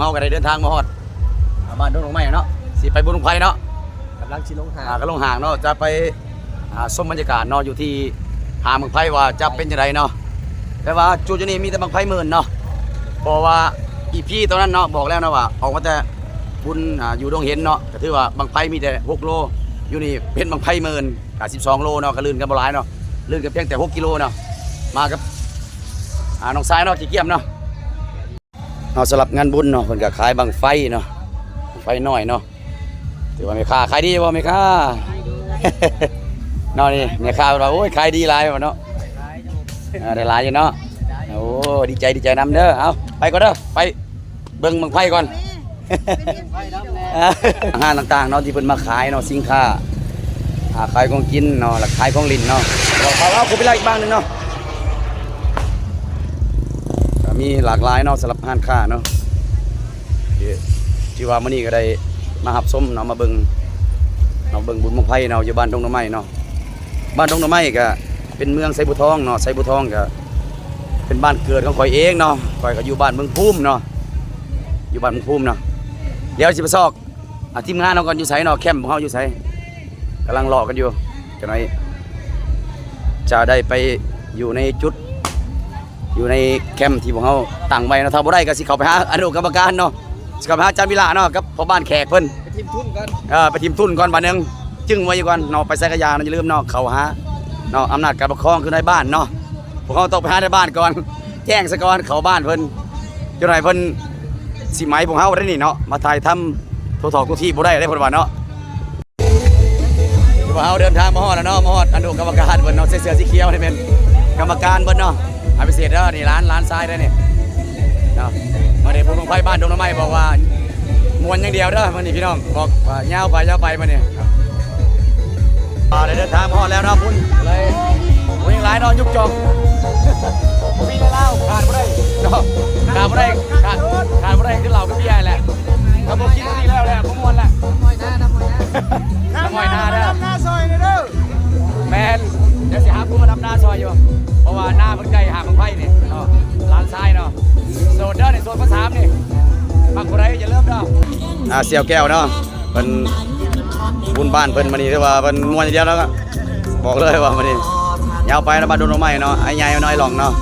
าก็ได้เดินทางมาฮอดบ้านดงหลวงไม้เนาะสิไปบุญหลวงไผ่เนาะกำลังชิลงหางก็ลงห่างเนาะจะไปชมบรรยากาศเนาะอยู่ที่หาเมืองไผ่ว่าจะเป็นยังไงเนาะแต่ว่าจุดนี้มีแต่บังไผ่หมื่นเนาะเพราะว่าอีพีตอนนั้นเนาะบอกแล้วนะว่าออกมาแต่บุญอยู่ดงเห็นเนาะก็ถือว่าบังไผ่มีแต่6 โลอยู่นี่เป็นบังไผ่หมื่นกับ12 โลเนาะก็ลื่นกันบ่หลายเนาะลื่นกันเพียงแต่6 กิโลเนาะมากับน้องสายเนาะขี้เกียจเนาะสำหรับงานบุญเนาะเพิ่นก็ขายบังไฟเนาะไฟน้อยเนาะถือว่าแม่ค้าขายดีบ่แม่ค้าเนาะนี่แม่ค้าว่าโอ้ยขายดีหลายว่ะเนาะได้หลายอยู่เนาะโอ้ดีใจนำเด้อเอาไปก่อนเด้อไปเบิ่งบังไฟก่อนอาหารต่างๆเนาะที่เพิ่นมาขายเนาะสินค้าขายของกินเนาะแล้วขายของลิ้นเนาะเอาคุณไปไล่อีกบ้างนึงเนาะมีหลากหลายเนาะสำหรับร้านค้าเนาะที่ว่ามื้อนี้ก็ได้มาหับส้มเนาะมาเบิ่งบุญบังไฟเนาะอยู่บ้านดงหน่อไม้เนาะบ้านดงหน่อไม้ก็เป็นเมืองไซบุทองเนาะไซบุทองก็เป็นบ้านเกิดของข่อยเองเนาะข่อยก็อยู่บ้านเมืองภูมิเนาะอยู่บ้านเมืองภูมิเนาะเดี๋ยวสิไปซอกทีมงานเราก่อนอยู่ไสเนาะแคมป์ของเฮาอยู่ไสกำลังรอกันอยู่จังได๋จะได้ไปอยู่ในจุดอยู่ในแคมป์ที่พวกเขาตั้งไว้นะถ้าบ่ได้ก็สิเข้าไปหาอนุกรรมการเนาะสิเข้าไปหาอาจารย์วิลาเนาะกับพ่อบ้านแขกเพิ่นไปทีมทุนก่อนไปทีมทุนก่อนบัดนึงจึงไว้ก่อนเนาะไปใส่กระยาอย่าลืมเนาะเข้าหาเนาะอำนาจการปกครองคือในบ้านเนาะพวกเขาต้องไปหาในบ้านก่อนแจ้งซะก่อนเข้าบ้านเพิ่นจังได๋เพิ่นสิไหมพวกเฮาได้นี่เนาะมาถ่ายทำทั่วๆทุกที่บ่ได้เพิ่นว่าเนาะพวกเฮาเดินทางมาฮอดแล้วเนาะมาฮอดอนุกรรมการเพิ่นเนาะเสื้อสีเขียวนี่เป็นกรรมการเพิ่นเนาะพิเศษเด้อนี่ร้านทรายเด้อนี่เนาะมาเดี๋ยวผมลงไปบ้านดงน้ำไม้บอกว่ามวนอย่างเดียวเด้อมานี่พี่น้องบอกว่ายาวไปมาเนี่ยได้เดินทางมาฮอดแล้วเนาะพุ่นเลยผมยังหลายเนาะยุกจองมีเล่าขาดบ่ได้เนาะขาดบ่ได้คือเหล้ากับเบียร์แหละถ้าผมกินนี่แล้วแหละผมมวนแหละน้ำมอยหน้าเด้อน้ำหน้าซอยเด้อแมนเดี๋ยวสิหาผู้มาดำหน้าซอยอยู่เพราะว่าหน้าเพิ่นใกล้หาเมืองไผ่นี่เนาะร้านทรายเนาะโซนเด้อนี่โซนภาษานี่บางคนใดอย่าเริ่มเด้อเสี่ยวแก้วเนาะเพิ่นบุญบ้านเพิ่นมานี่ถือว่าเพิ่นม่วนอย่างเดียวแล้วก็บอกเลยว่ามานี่ยาวไปนะบ้านดงหน่อไม้เนาะไอ้ใหญ่น้อยหลองเนาะ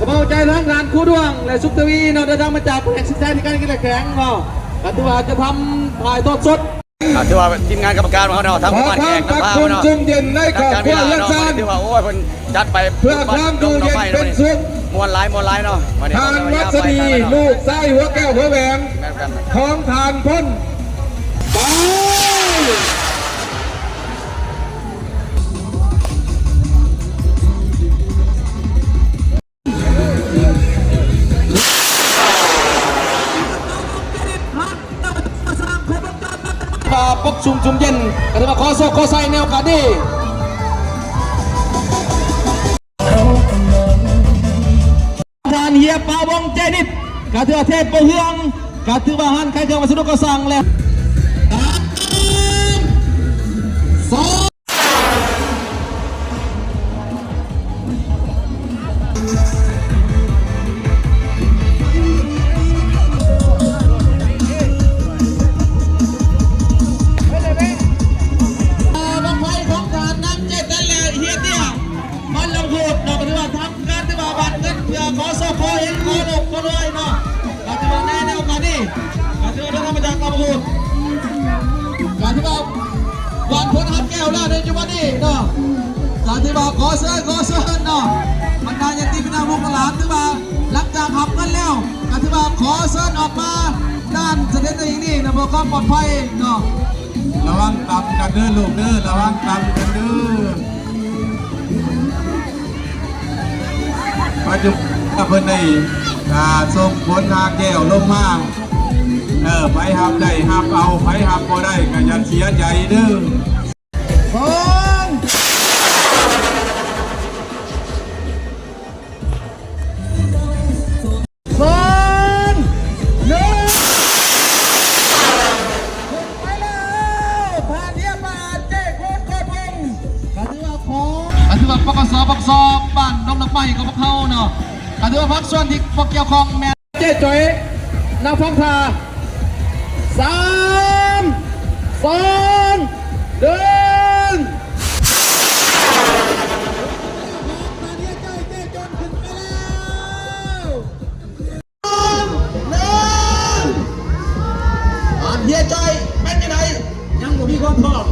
กระเป๋าใจทั้งงานคู่ดวงและสุขทวีเนาะเดินทางมาจากแข่งสินใจที่การกีฬาแข่งเนาะกันที่ว่าจะทำถ่ายทอดสดถือว่าทีมงานกรรมการของเขาเนาะทั้งหมู่บ้านแขกทั้งพาเนาะการเวลาเนาะถือว่าโอ้ยเพิ่นจัดไปเพื่อความดูเย็นเป็นสุขมวนหลายเนาะทานวัสดีลูกไส้หัวแก้วหัวแหวนท้องทานพ้นไปปกชุมเย็นกันมาขอโซ่ขอใส่แนวกันดิทานเฮียปาวงเจนิดกาถือเทพโปเฮืองกาถือว่าหันใครเจอมาสนุกก็สั่งแล้วขอโซ่ขอเห็นขอหลบขอด้วยเนาะการที่ว่าแน่แนวกันนี่การที่ว่าต้องมาจากกำพูดการที่ว่าวันพ้นหักแก้วแล้วในจุบันนี้เนาะการที่ว่าขอเสื้อเนาะบรรดาญาติพี่น้องลูกหลานที่ว่าหลังจากหับกันแล้วการที่ว่าขอเสื้อออกมาด้านเสด็จตัวเองนี่นะเพื่อความปลอดภัยเนาะระวังตามกันเด้อลูกเด้อระวังตามกันเด้อมาจุเพิ่นได้ส่งผลหาแก้วลงมาไปหับได้หับเอาไปหับก็ได้ก็อย่าเสียใจเด้อถือว่าปกสบ้านดงน้ำไม้กับพวกเขาเนาะถือว่าพักส่วนที่พวกเกี่ยวข้องแม่ เจ๊จ๋อยนำฟังทา3 2 1เฮียจอยเป็นยังไงยังบ่มีความพร้อม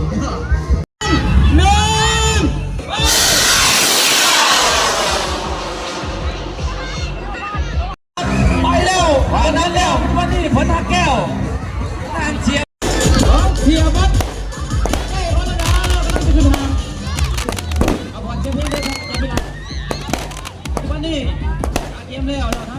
ไปแล้วไปนั้นแล้ววันนี้ผลทักแก้วทางเชียร์เชียร์บัดเฮ้ยวันละดาเราต้องขึ้นทางเอาบอลเชียร์เพื่อนเลยครับวันนี้เกมแล้ว